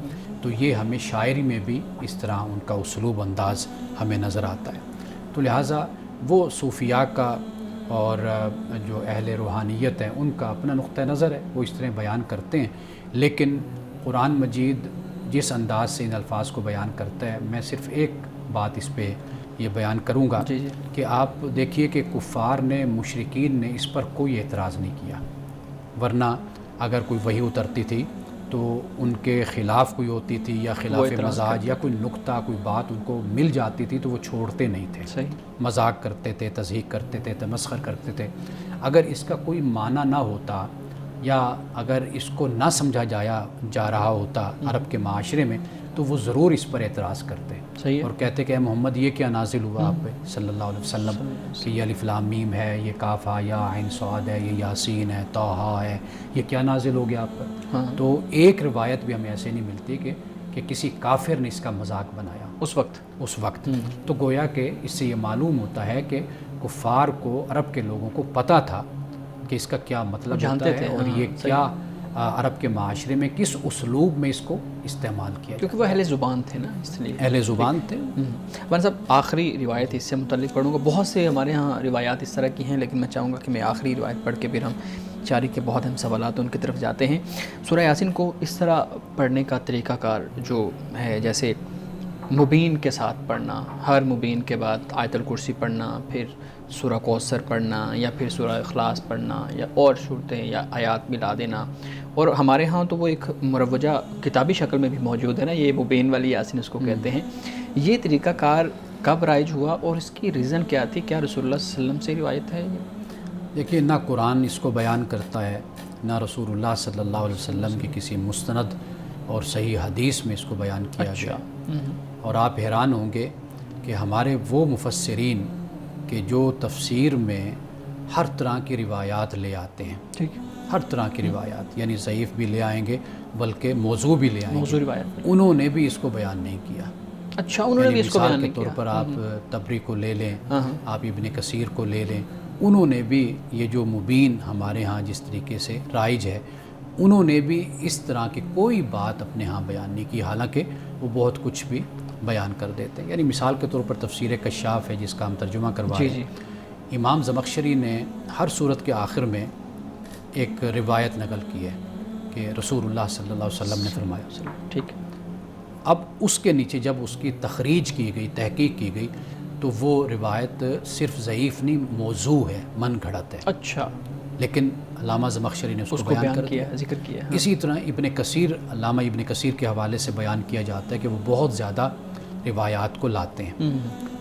تو یہ ہمیں شاعری میں بھی اس طرح ان کا اسلوب انداز ہمیں نظر آتا ہے۔ تو لہٰذا وہ صوفیاء کا اور جو اہل روحانیت ہیں ان کا اپنا نقطہ نظر ہے، وہ اس طرح بیان کرتے ہیں، لیکن قرآن مجید جس انداز سے ان الفاظ کو بیان کرتا ہے، میں صرف ایک بات اس پہ یہ بیان کروں گا کہ آپ دیکھیے کہ کفار نے، مشرکین نے اس پر کوئی اعتراض نہیں کیا، ورنہ اگر کوئی وحی اترتی تھی تو ان کے خلاف کوئی ہوتی تھی یا خلاف مزاج یا کوئی نقطہ، کوئی بات ان کو مل جاتی تھی تو وہ چھوڑتے نہیں تھے، مذاق کرتے تھے، تضحیک کرتے تھے، تمسخر کرتے تھے۔ اگر اس کا کوئی معنی نہ ہوتا یا اگر اس کو نہ سمجھا جا رہا ہوتا عرب کے معاشرے میں تو وہ ضرور اس پر اعتراض کرتے اور کہتے کہ اے محمد یہ کیا نازل ہوا آپ پہ صلی اللہ علیہ وسلم کہ یہ الف لام میم ہے، یہ کاف ہا یا عین صاد ہے، یہ یاسین ہے، طٰہٰ ہے، یہ کیا نازل ہو گیا آپ پر؟ تو ایک روایت بھی ہمیں ایسے نہیں ملتی کہ کسی کافر نے اس کا مذاق بنایا اس وقت۔ تو گویا کہ اس سے یہ معلوم ہوتا ہے کہ کفار کو، عرب کے لوگوں کو پتہ تھا کہ اس کا کیا مطلب ہوتا ہے اور یہ کیا عرب کے معاشرے میں کس اسلوب میں اس کو استعمال کیا، کیونکہ وہ اہل زبان تھے نا، اس لیے اہل زبان تھے۔ مولانا صاحب آخری روایت اس سے متعلق پڑھوں گا، بہت سے ہمارے ہاں روایات اس طرح کی ہیں، لیکن میں چاہوں گا کہ میں آخری روایت پڑھ کے پھر ہم چاری کے بہت اہم سوالات ان کی طرف جاتے ہیں۔ سورہ یاسین کو اس طرح پڑھنے کا طریقہ کار جو ہے، جیسے مبین کے ساتھ پڑھنا، ہر مبین کے بعد آیت الکرسی پڑھنا، پھر سورہ کوثر پڑھنا، یا پھر سورہ اخلاص پڑھنا، یا اور صورتیں یا آیات ملا دینا، اور ہمارے ہاں تو وہ ایک مروجہ کتابی شکل میں بھی موجود ہے نا، یہ مبین والی یاسین اس کو کہتے ہیں۔ یہ طریقہ کار کب رائج ہوا اور اس کی ریزن کیا تھی؟ کیا رسول اللہ صلی اللہ علیہ وسلم سے روایت ہے یہ؟ دیکھیے، نہ قرآن اس کو بیان کرتا ہے، نہ رسول اللہ صلی اللہ علیہ وسلم کی کسی مستند اور صحیح حدیث میں اس کو بیان کیا گیا۔ اور آپ حیران ہوں گے کہ ہمارے وہ مفسرین کہ جو تفسیر میں ہر طرح کی روایات لے آتے ہیں، ٹھیک ہے، ہر طرح کی روایات، یعنی ضعیف بھی لے آئیں گے بلکہ موضوع بھی لے آئیں موضوع گے، روایت۔ انہوں نے بھی اس کو بیان نہیں کیا۔ اچھا، انہوں نے بھی اس کو مثال بیان کے نہیں طور کیا۔ پر آپ تبری کو لے لیں، آپ ابن کثیر کو لے لیں، انہوں نے بھی یہ جو مبین ہمارے ہاں جس طریقے سے رائج ہے، انہوں نے بھی اس طرح کی کوئی بات اپنے ہاں بیان نہیں کی، حالانکہ وہ بہت کچھ بھی بیان کر دیتے ہیں۔ یعنی مثال کے طور پر تفسیر کشاف ہے جس کا ہم ترجمہ کروا رہے ہیں، امام زمخشری نے ہر صورت کے آخر میں ایک روایت نقل کی ہے کہ رسول اللہ صلی اللہ علیہ وسلم نے فرمایا، ٹھیک ہے۔ اب اس کے نیچے جب اس کی تخریج کی گئی، تحقیق کی گئی، تو وہ روایت صرف ضعیف نہیں، موضوع ہے، من گھڑت ہے، اچھا، لیکن علامہ زمخشری نے اس کو بیان کر دیا۔ ذکر کیا۔ اسی طرح ابن کثیر، علامہ ابن کثیر کے حوالے سے بیان کیا جاتا ہے کہ وہ بہت زیادہ روایات کو لاتے ہیں،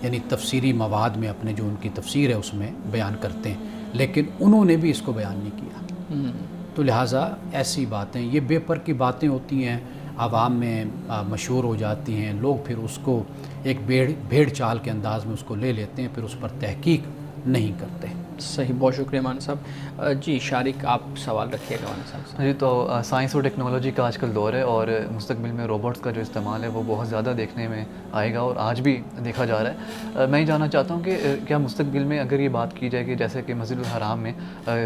یعنی تفسیری مواد میں اپنے جو ان کی تفسیر ہے اس میں بیان کرتے ہیں، لیکن انہوں نے بھی اس کو بیان نہیں کیا۔ تو لہٰذا ایسی باتیں، یہ بے پر کی باتیں ہوتی ہیں، عوام میں مشہور ہو جاتی ہیں، لوگ پھر اس کو ایک بھیڑ چال کے انداز میں اس کو لے لیتے ہیں، پھر اس پر تحقیق نہیں کرتے۔ صحیح، بہت شکریہ مان صاحب۔ جی شارق، آپ سوال رکھیے گا مان صاحب سے۔ جی، تو سائنس اور ٹیکنالوجی کا آج کل دور ہے، اور مستقبل میں روبوٹس کا جو استعمال ہے وہ بہت زیادہ دیکھنے میں آئے گا، اور آج بھی دیکھا جا رہا ہے۔ میں یہ جاننا چاہتا ہوں کہ کیا مستقبل میں اگر یہ بات کی جائے کہ جیسے کہ مسجد الحرام میں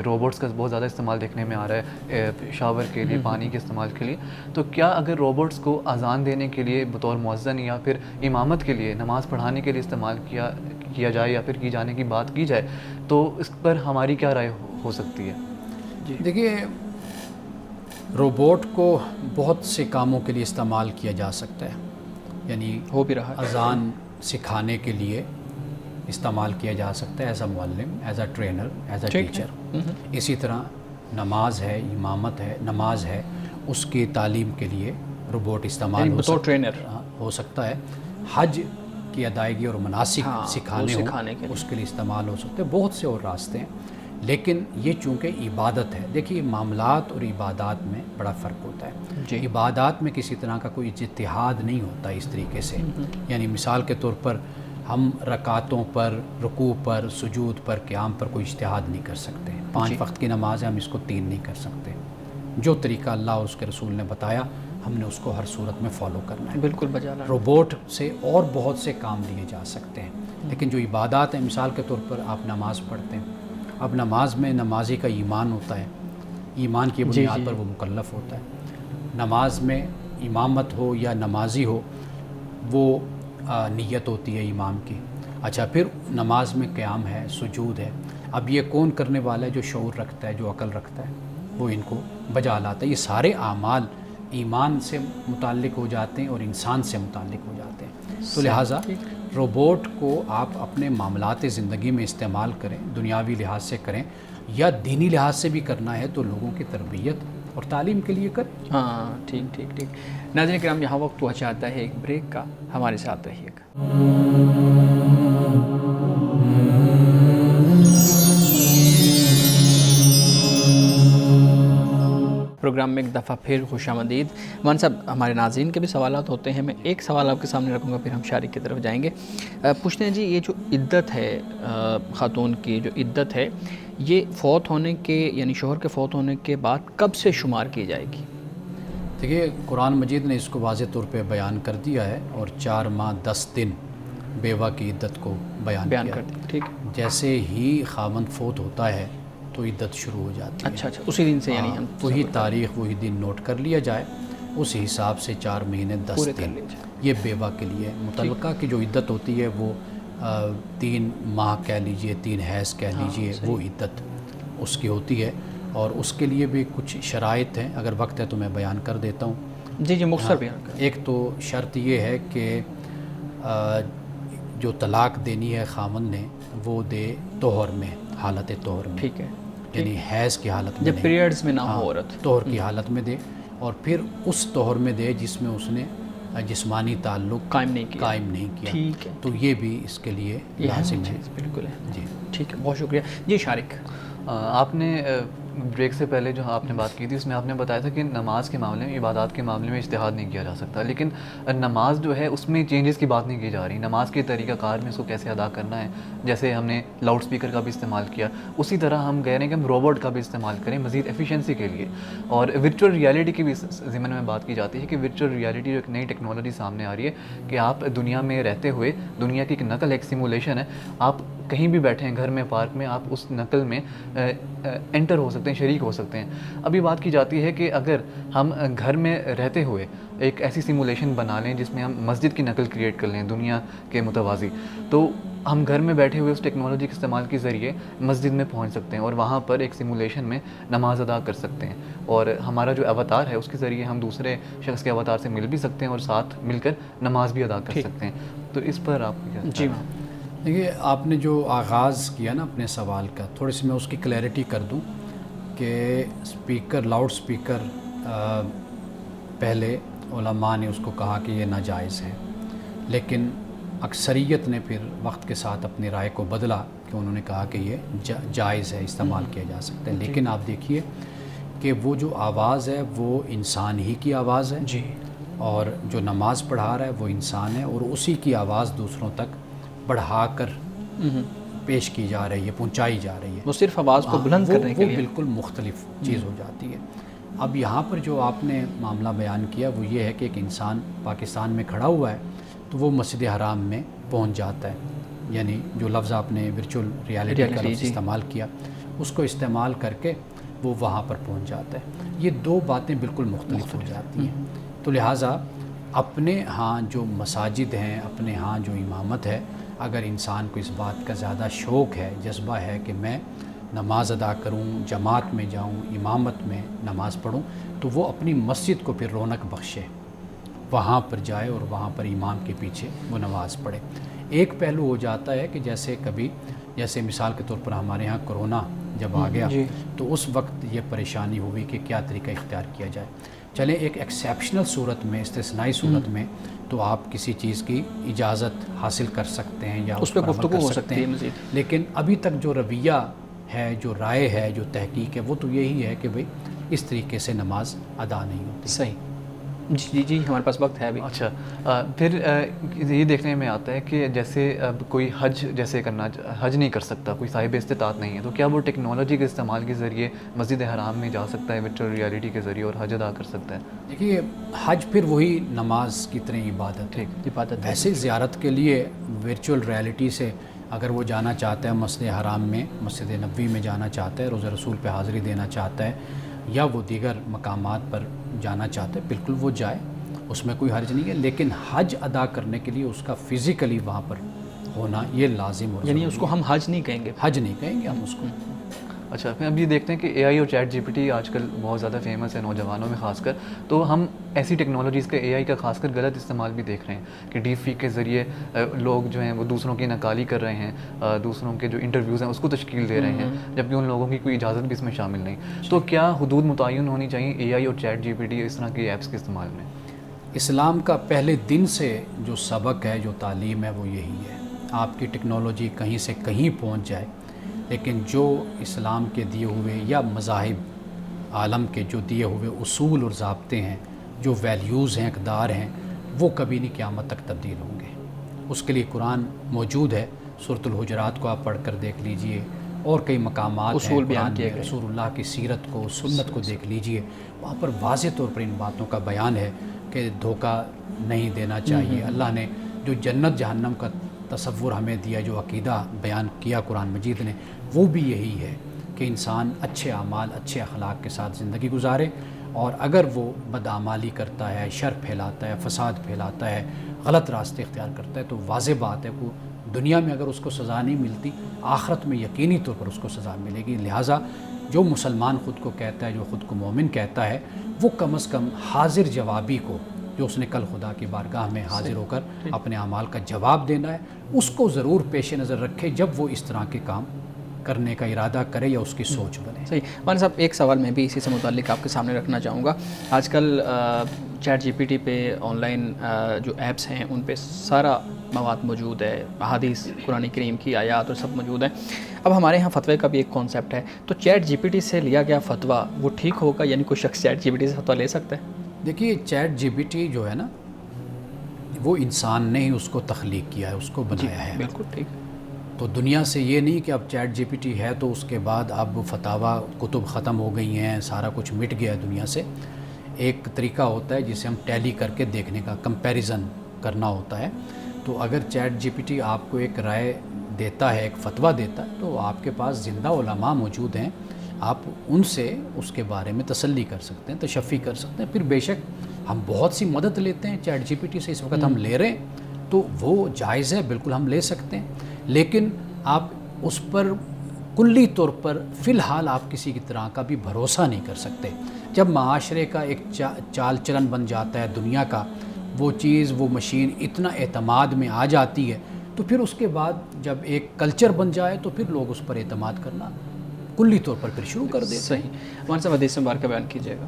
روبوٹس کا بہت زیادہ استعمال دیکھنے میں آ رہا ہے شاور کے لیے، پانی کے استعمال کے لیے، تو کیا اگر روبوٹس کو اذان دینے کے لیے بطور مؤذن یا پھر امامت کے لیے، نماز پڑھانے کے لیے استعمال کیا جائے یا پھر کی جانے کی بات کی جائے، تو اس پر ہماری کیا رائے ہو سکتی ہے؟ جی دیکھیے، روبوٹ کو بہت سے کاموں کے لیے استعمال کیا جا سکتا ہے، یعنی ہو بھی رہا ہے، اذان سکھانے کے لیے استعمال کیا جا سکتا ہے، ایز اے معلم، as a trainer, as a teacher. اسی طرح نماز ہے، امامت ہے، نماز ہے، اس کی تعلیم کے لیے روبوٹ استعمال ہو سکتا ہے۔ حج کی ادائیگی اور مناسک سکھانے ہوں، اس کے لیے استعمال ہو سکتے ہیں۔ بہت سے اور راستے ہیں، لیکن یہ چونکہ عبادت ہے، دیکھیے معاملات اور عبادات میں بڑا فرق ہوتا ہے۔ عبادات میں کسی طرح کا کوئی اجتہاد نہیں ہوتا اس طریقے سے، یعنی مثال کے طور پر ہم رکعتوں پر، رکوع پر، سجود پر، قیام پر کوئی اجتہاد نہیں کر سکتے۔ 5 وقت کی نماز ہے، ہم اس کو 3 نہیں کر سکتے۔ جو طریقہ اللہ اور اس کے رسول نے بتایا، ہم نے اس کو ہر صورت میں فالو کرنا ہے۔ بالکل بجا لانا۔ روبوٹ سے اور بہت سے کام لیے جا سکتے ہیں، لیکن جو عبادات ہیں، مثال کے طور پر آپ نماز پڑھتے ہیں، اب نماز میں نمازی کا ایمان ہوتا ہے، ایمان کی بنیاد پر وہ مکلف ہوتا ہے۔ نماز میں امامت ہو یا نمازی ہو، وہ نیت ہوتی ہے امام کی۔ اچھا، پھر نماز میں قیام ہے، سجود ہے، اب یہ کون کرنے والا ہے؟ جو شعور رکھتا ہے، جو عقل رکھتا ہے، وہ ان کو بجا لاتا ہے۔ یہ سارے اعمال ایمان سے متعلق ہو جاتے ہیں اور انسان سے متعلق ہو جاتے ہیں، تو لہٰذا روبوٹ کو آپ اپنے معاملات زندگی میں استعمال کریں، دنیاوی لحاظ سے کریں یا دینی لحاظ سے بھی کرنا ہے تو لوگوں کی تربیت اور تعلیم کے لیے کریں۔ ہاں، ٹھیک۔ ناظرین کرام، یہاں وقت ہوا چاہتا ہے ایک بریک کا، ہمارے ساتھ رہیے گا۔ پروگرام میں ایک دفعہ پھر خوش آمدید۔ مان صاحب، ہمارے ناظرین کے بھی سوالات ہوتے ہیں، میں ایک سوال آپ کے سامنے رکھوں گا، پھر ہم شارق کی طرف جائیں گے۔ پوچھتے ہیں جی، یہ جو عدت ہے خاتون کی، جو عدت ہے، یہ فوت ہونے کے، یعنی شوہر کے فوت ہونے کے بعد کب سے شمار کی جائے گی؟ دیکھیے، قرآن مجید نے اس کو واضح طور پہ بیان کر دیا ہے، اور 4 ماہ 10 دن بیوہ کی عدت کو بیان کیا کر دیا، ٹھیک۔ جیسے ہی خاوند فوت ہوتا ہے تو تو عدت شروع ہو جاتی ہے. اچھا اسی دن سے یعنی ہم وہی تاریخ وہی دن نوٹ کر لیا جائے, اس حساب سے 4 مہینے 10 دن یہ بیوہ کے لیے. متعلقہ کی جو عدت ہوتی ہے وہ 3 ماہ کہہ لیجئے, 3 حیض کہہ لیجئے, وہ عدت اس کی ہوتی ہے. اور اس کے لیے بھی کچھ شرائط ہیں, اگر وقت ہے تو میں بیان کر دیتا ہوں. جی مختصر بیان کریں. ایک تو شرط یہ ہے کہ جو طلاق دینی ہے خامن نے وہ دے طہر میں, حالت طہر میں. ٹھیک ہے, یعنی حیض کی حالت میں, جب پیریڈز میں نہ ہو عورت, طہر کی حالت میں دے, اور پھر اس طہر میں دے جس میں اس نے جسمانی تعلق قائم نہیں کیا. ٹھیک ہے, تو یہ بھی اس کے لیے لازم ہے. بالکل ہے. جی ٹھیک ہے, بہت شکریہ. جی شارق, آپ نے بریک سے پہلے جو آپ نے بات کی تھی اس میں آپ نے بتایا تھا کہ نماز کے معاملے میں, عبادات کے معاملے میں اجتہاد نہیں کیا جا سکتا, لیکن نماز جو ہے اس میں چینجز کی بات نہیں کی جا رہی. نماز کے طریقہ کار میں اس کو کیسے ادا کرنا ہے, جیسے ہم نے لاؤڈ سپیکر کا بھی استعمال کیا, اسی طرح ہم کہہ رہے ہیں کہ ہم روبوٹ کا بھی استعمال کریں مزید ایفیشنسی کے لیے. اور ورچوئل ریالٹی کی بھی ضمن میں بات کی جاتی ہے کہ ورچوئل ریالٹی جو ایک نئی ٹیکنالوجی سامنے آ رہی ہے کہ آپ دنیا میں رہتے ہوئے, دنیا کی ایک نقل, ایک سیمولیشن ہے, آپ کہیں بھی بیٹھے ہیں گھر میں, پارک میں, آپ اس نقل میں انٹر ہو سکتے ہیں, شریک ہو سکتے ہیں. ابھی بات کی جاتی ہے کہ اگر ہم گھر میں رہتے ہوئے ایک ایسی سیمولیشن بنا لیں جس میں ہم مسجد کی نقل کریٹ کر لیں دنیا کے متوازی, تو ہم گھر میں بیٹھے ہوئے اس ٹیکنالوجی کے استعمال کے ذریعے مسجد میں پہنچ سکتے ہیں اور وہاں پر ایک سیمولیشن میں نماز ادا کر سکتے ہیں. اور ہمارا جو اوتار ہے اس کے ذریعے ہم دوسرے شخص کے اوتار سے مل بھی سکتے ہیں اور ساتھ مل کر نماز بھی ادا کر سکتے ہیں. تو اس پر آپ کیا؟ جی دیکھیے, آپ نے جو آغاز کیا نا اپنے سوال کا, تھوڑی سی میں اس کی کلیئرٹی کر دوں کہ اسپیکر, لاؤڈ اسپیکر, پہلے علماء نے اس کو کہا کہ یہ ناجائز ہے, لیکن اکثریت نے پھر وقت کے ساتھ اپنی رائے کو بدلا کہ انہوں نے کہا کہ یہ جائز ہے, استعمال کیا جا سکتا ہے. لیکن آپ دیکھیے کہ وہ جو آواز ہے وہ انسان ہی کی آواز ہے, جی, اور جو نماز پڑھا رہا ہے وہ انسان ہے, اور اسی کی آواز دوسروں تک بڑھا کر پیش کی جا رہی ہے, پہنچائی جا رہی ہے. وہ صرف آواز کو بلند کرنے کے لیے بالکل مختلف چیز ہو جاتی ہے. اب یہاں پر جو آپ نے معاملہ بیان کیا وہ یہ ہے کہ ایک انسان پاکستان میں کھڑا ہوا ہے تو وہ مسجد حرام میں پہنچ جاتا ہے, یعنی جو لفظ آپ نے ورچوئل ریالٹی کا لفظ استعمال کیا اس کو استعمال کر کے وہ وہاں پر پہنچ جاتا ہے. یہ دو باتیں بالکل مختلف ہو جاتی ہیں. تو لہٰذا اپنے ہاں جو مساجد ہیں, اپنے ہاں جو امامت ہے, اگر انسان کو اس بات کا زیادہ شوق ہے, جذبہ ہے کہ میں نماز ادا کروں, جماعت میں جاؤں, امامت میں نماز پڑھوں, تو وہ اپنی مسجد کو پھر رونق بخشے, وہاں پر جائے اور وہاں پر امام کے پیچھے وہ نماز پڑھے. ایک پہلو ہو جاتا ہے کہ جیسے مثال کے طور پر ہمارے ہاں کرونا جب آ گیا تو اس وقت یہ پریشانی ہوئی کہ کیا طریقہ اختیار کیا جائے. چلیں ایک ایکسیپشنل صورت میں, استثنائی صورت میں تو آپ کسی چیز کی اجازت حاصل کر سکتے ہیں یا اس پہ گفتگو ہو سکتی ہے مزید. لیکن ابھی تک جو رویہ ہے, جو رائے ہے, جو تحقیق ہے, وہ تو یہی ہے کہ بھئی اس طریقے سے نماز ادا نہیں ہوتی. صحیح. جی ہمارے پاس وقت ہے ابھی. اچھا, پھر یہ دیکھنے میں آتا ہے کہ جیسے اب کوئی حج حج نہیں کر سکتا, کوئی صاحب استطاعت نہیں ہے, تو کیا وہ ٹیکنالوجی کے استعمال کے ذریعے مسجد حرام میں جا سکتا ہے ورچوئل ریالٹی کے ذریعے اور حج ادا کر سکتا ہے؟ دیکھیے, حج پھر وہی نماز کی طرح عبادت ہے. ویسے زیارت کے لیے ورچوئل ریالٹی سے اگر وہ جانا چاہتا ہے مسجد حرام میں, مسجد نبوی میں جانا چاہتا ہے, روضہ رسول پہ حاضری دینا چاہتا ہے, یا وہ دیگر مقامات پر جانا چاہتے ہیں, بالکل وہ جائے, اس میں کوئی حرج نہیں ہے. لیکن حج ادا کرنے کے لیے اس کا فزیکلی وہاں پر ہونا یہ لازم ہو, یعنی اس کو ہم حج نہیں کہیں گے. حج نہیں کہیں گے ہم اس کو. اچھا, پھر اب یہ دیکھتے ہیں کہ اے آئی اور چیٹ جی پی ٹی آج کل بہت زیادہ فیمس ہے نوجوانوں میں خاص کر, تو ہم ایسی ٹیکنالوجیز کا, اے آئی کا خاص کر غلط استعمال بھی دیکھ رہے ہیں کہ ڈیپ فیک کے ذریعے لوگ جو ہیں وہ دوسروں کی نقالی کر رہے ہیں, دوسروں کے جو انٹرویوز ہیں اس کو تشکیل دے رہے ہیں, جبکہ ان لوگوں کی کوئی اجازت بھی اس میں شامل نہیں. تو کیا حدود متعین ہونی چاہیے اے آئی اور چیٹ جی پی ٹی اس طرح کی ایپس کے استعمال میں؟ اسلام کا پہلے دن سے جو سبق ہے, جو تعلیم ہے, وہ یہی ہے. آپ کی ٹیکنالوجی کہیں سے کہیں پہنچ جائے, لیکن جو اسلام کے دیے ہوئے یا مذاہب عالم کے جو دیے ہوئے اصول اور ضابطے ہیں, جو ویلیوز ہیں, اقدار ہیں, وہ کبھی نہیں قیامت تک تبدیل ہوں گے. اس کے لیے قرآن موجود ہے, سورۃ الحجرات کو آپ پڑھ کر دیکھ لیجئے, اور کئی مقامات اصول بیان کیے گئے, رسول اللہ کی سیرت کو, سنت کو دیکھ لیجئے, وہاں پر واضح طور پر ان باتوں کا بیان ہے کہ دھوکہ نہیں دینا چاہیے. اللہ نے جو جنت جہنم کا تصور ہمیں دیا, جو عقیدہ بیان کیا قرآن مجید نے, وہ بھی یہی ہے کہ انسان اچھے اعمال اچھے اخلاق کے ساتھ زندگی گزارے، اور اگر وہ بدعمالی کرتا ہے، شر پھیلاتا ہے، فساد پھیلاتا ہے، غلط راستے اختیار کرتا ہے، تو واضح بات ہے کہ دنیا میں اگر اس کو سزا نہیں ملتی، آخرت میں یقینی طور پر اس کو سزا ملے گی۔ لہٰذا جو مسلمان خود کو کہتا ہے، جو خود کو مومن کہتا ہے، وہ کم از کم حاضر جوابی کو، جو اس نے کل خدا کی بارگاہ میں حاضر ہو کر اپنے اعمال کا جواب دینا ہے، اس کو ضرور پیش نظر رکھے جب وہ اس طرح کے کام کرنے کا ارادہ کرے یا اس کی سوچ بنے۔ صحیح۔ مولانا صاحب ایک سوال میں بھی اسی سے متعلق آپ کے سامنے رکھنا چاہوں گا۔ آج کل چیٹ جی پی ٹی پہ آن لائن جو ایپس ہیں ان پہ سارا مواد موجود ہے، احادیث قرآن کریم کی آیات اور سب موجود ہیں۔ اب ہمارے ہاں فتوے کا بھی ایک کانسیپٹ ہے، تو چیٹ جی پی ٹی سے لیا گیا فتویٰ وہ ٹھیک ہوگا؟ یعنی کوئی شخص چیٹ جی پی ٹی سے فتویٰ لے سکتا ہے؟ دیکھیے چیٹ جی پی ٹی جو ہے نا، وہ انسان نے ہی اس کو تخلیق کیا ہے، اس کو بنایا ہے۔ بالکل ٹھیک۔ تو دنیا سے یہ نہیں کہ اب چیٹ جی پی ٹی ہے تو اس کے بعد اب فتاویٰ کتب ختم ہو گئی ہیں، سارا کچھ مٹ گیا ہے دنیا سے۔ ایک طریقہ ہوتا ہے جسے ہم ٹیلی کر کے دیکھنے کا، کمپیریزن کرنا ہوتا ہے۔ تو اگر چیٹ جی پی ٹی آپ کو ایک رائے دیتا ہے، ایک فتویٰ دیتا ہے، تو آپ کے پاس زندہ علماء موجود ہیں، آپ ان سے اس کے بارے میں تسلی کر سکتے ہیں، تشفی کر سکتے ہیں۔ پھر بے شک ہم بہت سی مدد لیتے ہیں چیٹ جی پی ٹی سے، اس وقت ہم لے رہے ہیں، تو وہ جائز ہے، بالکل ہم لے سکتے ہیں، لیکن آپ اس پر کلی طور پر فی الحال آپ کسی کی طرح کا بھی بھروسہ نہیں کر سکتے۔ جب معاشرے کا ایک چال چلن بن جاتا ہے دنیا کا، وہ چیز، وہ مشین اتنا اعتماد میں آ جاتی ہے، تو پھر اس کے بعد جب ایک کلچر بن جائے تو پھر لوگ اس پر اعتماد کرنا کلی طور پر پھر شروع کر دیتے ہیں۔ صحیح۔ مولانا صاحب حدیث مبارکہ بیان کیجیے گا۔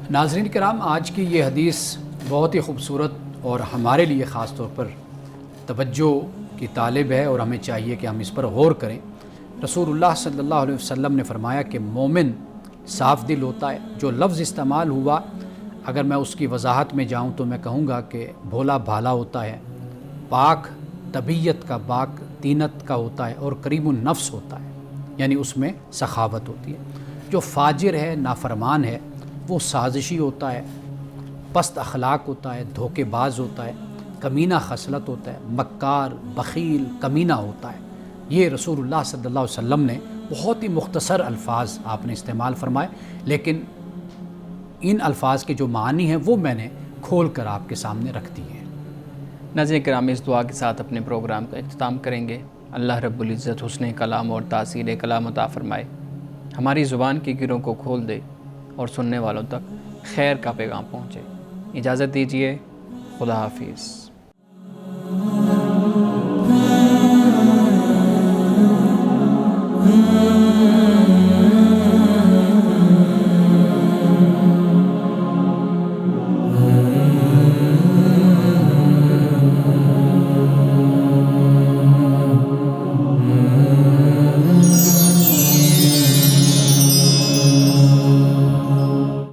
ناظرین کرام، آج کی یہ حدیث بہت ہی خوبصورت اور ہمارے لیے خاص طور پر توجہ کی طالب ہے، اور ہمیں چاہیے کہ ہم اس پر غور کریں۔ رسول اللہ صلی اللہ علیہ وسلم نے فرمایا کہ مومن صاف دل ہوتا ہے۔ جو لفظ استعمال ہوا، اگر میں اس کی وضاحت میں جاؤں تو میں کہوں گا کہ بھولا بھالا ہوتا ہے، پاک طبیعت کا، پاک طینت کا ہوتا ہے، اور کریم النفس ہوتا ہے، یعنی اس میں سخاوت ہوتی ہے۔ جو فاجر ہے، نافرمان ہے، وہ سازشی ہوتا ہے، پست اخلاق ہوتا ہے، دھوکے باز ہوتا ہے، کمینہ خصلت ہوتا ہے، مکار، بخیل، کمینہ ہوتا ہے۔ یہ رسول اللہ صلی اللہ علیہ وسلم نے بہت ہی مختصر الفاظ آپ نے استعمال فرمائے، لیکن ان الفاظ کے جو معنی ہیں وہ میں نے کھول کر آپ کے سامنے رکھ دیے ہیں۔ ناظرین کرام، اس دعا کے ساتھ اپنے پروگرام کا اختتام کریں گے۔ اللہ رب العزت حسن کلام اور تاثیر کلام عطا فرمائے، ہماری زبان کی گروں کو کھول دے اور سننے والوں تک خیر کا پیغام پہنچے۔ اجازت دیجیے، خدا حافظ۔